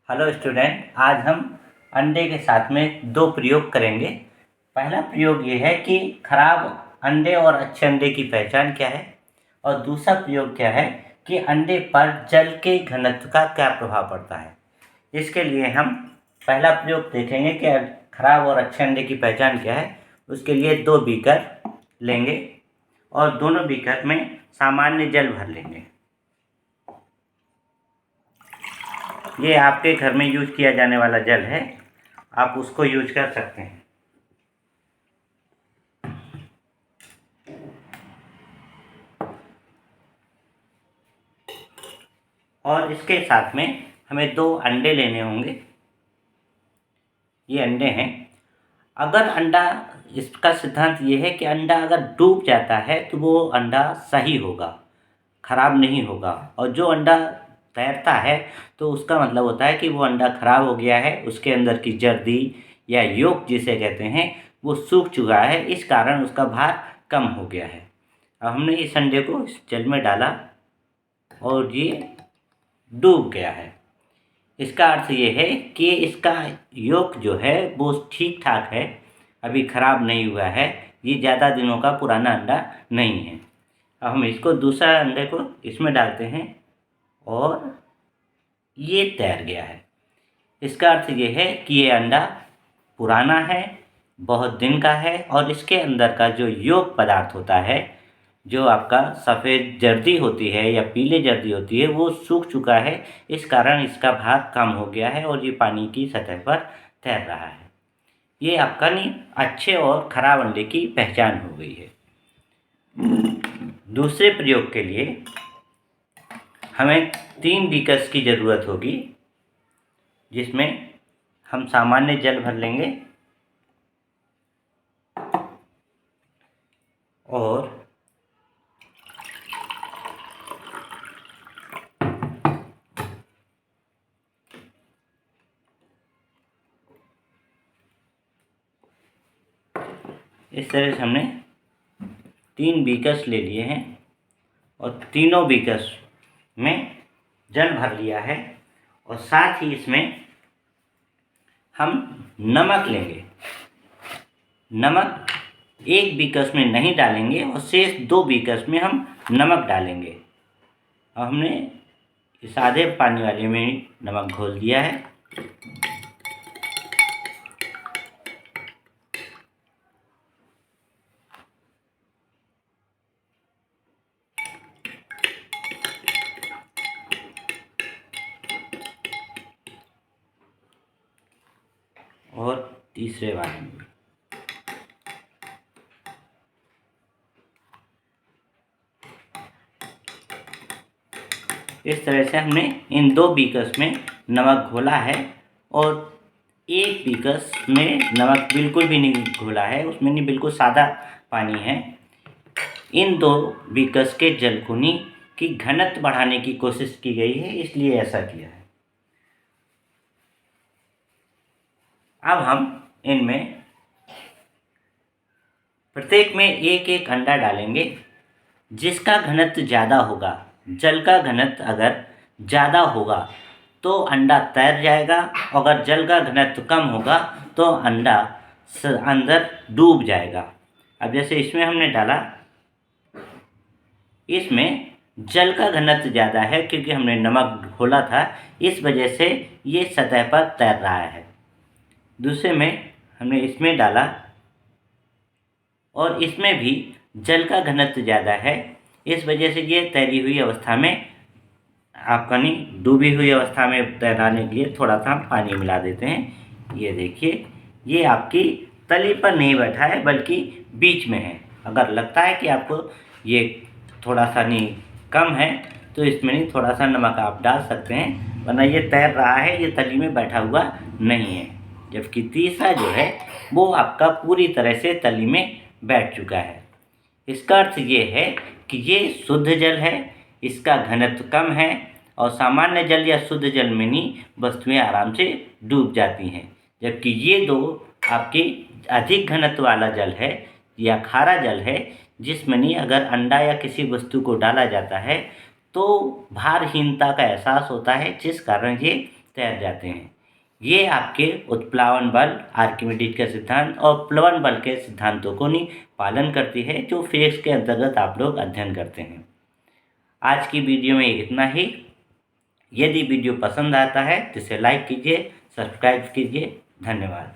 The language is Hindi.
हेलो स्टूडेंट, आज हम अंडे के साथ में दो प्रयोग करेंगे। पहला प्रयोग ये है कि खराब अंडे और अच्छे अंडे की पहचान क्या है, और दूसरा प्रयोग क्या है कि अंडे पर जल के घनत्व का क्या प्रभाव पड़ता है। इसके लिए हम पहला प्रयोग देखेंगे कि खराब और अच्छे अंडे की पहचान क्या है। उसके लिए दो बीकर लेंगे और दोनों बीकर में सामान्य जल भर लेंगे। ये आपके घर में यूज किया जाने वाला जल है, आप उसको यूज कर सकते हैं। और इसके साथ में हमें दो अंडे लेने होंगे। ये अंडे हैं। अगर अंडा, इसका सिद्धांत ये है कि अंडा अगर डूब जाता है तो वो अंडा सही होगा, खराब नहीं होगा। और जो अंडा तैरता है तो उसका मतलब होता है कि वो अंडा खराब हो गया है, उसके अंदर की जर्दी या योक जिसे कहते हैं वो सूख चुका है, इस कारण उसका भार कम हो गया है। अब हमने इस अंडे को इस जल में डाला और ये डूब गया है। इसका अर्थ ये है कि इसका योक जो है वो ठीक ठाक है, अभी खराब नहीं हुआ है, ये ज़्यादा दिनों का पुराना अंडा नहीं है। अब हम इसको दूसरा अंडे को इसमें डालते हैं और ये तैर गया है। इसका अर्थ ये है कि ये अंडा पुराना है, बहुत दिन का है, और इसके अंदर का जो योक पदार्थ होता है, जो आपका सफ़ेद जर्दी होती है या पीले जर्दी होती है, वो सूख चुका है। इस कारण इसका भार कम हो गया है और ये पानी की सतह पर तैर रहा है। ये आपका नहीं अच्छे और खराब अंडे की पहचान हो गई है। दूसरे प्रयोग के लिए हमें 3 बीकर्स की ज़रूरत होगी, जिसमें हम सामान्य जल भर लेंगे और इस तरह से हमने 3 बीकर्स ले लिए हैं और तीनों बीकर्स में जल भर लिया है। और साथ ही इसमें हम नमक लेंगे। नमक एक बीकर्स में नहीं डालेंगे और शेष 2 बीकर्स में हम नमक डालेंगे। अब हमने इस आधे पानी वाले में नमक घोल दिया है। और तीसरे वाले में इस तरह से हमने इन 2 बीकर्स में नमक घोला है और एक बीकर्स में नमक बिल्कुल भी नहीं घोला है, उसमें नहीं, बिल्कुल सादा पानी है। इन 2 बीकर्स के जलकुनी की घनत्व बढ़ाने की कोशिश की गई है, इसलिए ऐसा किया है। अब हम इनमें प्रत्येक में एक एक अंडा डालेंगे। जिसका घनत्व ज़्यादा होगा, जल का घनत्व अगर ज़्यादा होगा तो अंडा तैर जाएगा, अगर जल का घनत्व कम होगा तो अंडा अंदर डूब जाएगा। अब जैसे इसमें हमने डाला, इसमें जल का घनत्व ज़्यादा है क्योंकि हमने नमक घोला था, इस वजह से ये सतह पर तैर रहा है। दूसरे में हमने इसमें डाला और इसमें भी जल का घनत्व ज़्यादा है, इस वजह से ये तैरी हुई अवस्था में, आपका नहीं डूबी हुई अवस्था में तैराने के लिए थोड़ा सा हम पानी मिला देते हैं। ये देखिए, ये आपकी तली पर नहीं बैठा है बल्कि बीच में है। अगर लगता है कि आपको ये थोड़ा सा नहीं कम है तो इसमें नहीं थोड़ा सा नमक आप डाल सकते हैं, वरना ये तैर रहा है, ये तली में बैठा हुआ नहीं है। जबकि तीसरा जो है वो आपका पूरी तरह से तली में बैठ चुका है। इसका अर्थ ये है कि ये शुद्ध जल है, इसका घनत्व कम है और सामान्य जल या शुद्ध जल में नहीं वस्तुएं आराम से डूब जाती हैं। जबकि ये दो आपकी अधिक घनत्व वाला जल है या खारा जल है, जिसमें नहीं अगर अंडा या किसी वस्तु को डाला जाता है तो भारहीनता का एहसास होता है, जिस कारण ये तैर जाते हैं। ये आपके उत्प्लावन बल, आर्किमिडीज का सिद्धांत और प्लवन बल के सिद्धांतों को नहीं पालन करती है, जो फिजिक्स के अंतर्गत आप लोग अध्ययन करते हैं। आज की वीडियो में इतना ही। यदि वीडियो पसंद आता है तो इसे लाइक कीजिए, सब्सक्राइब कीजिए। धन्यवाद।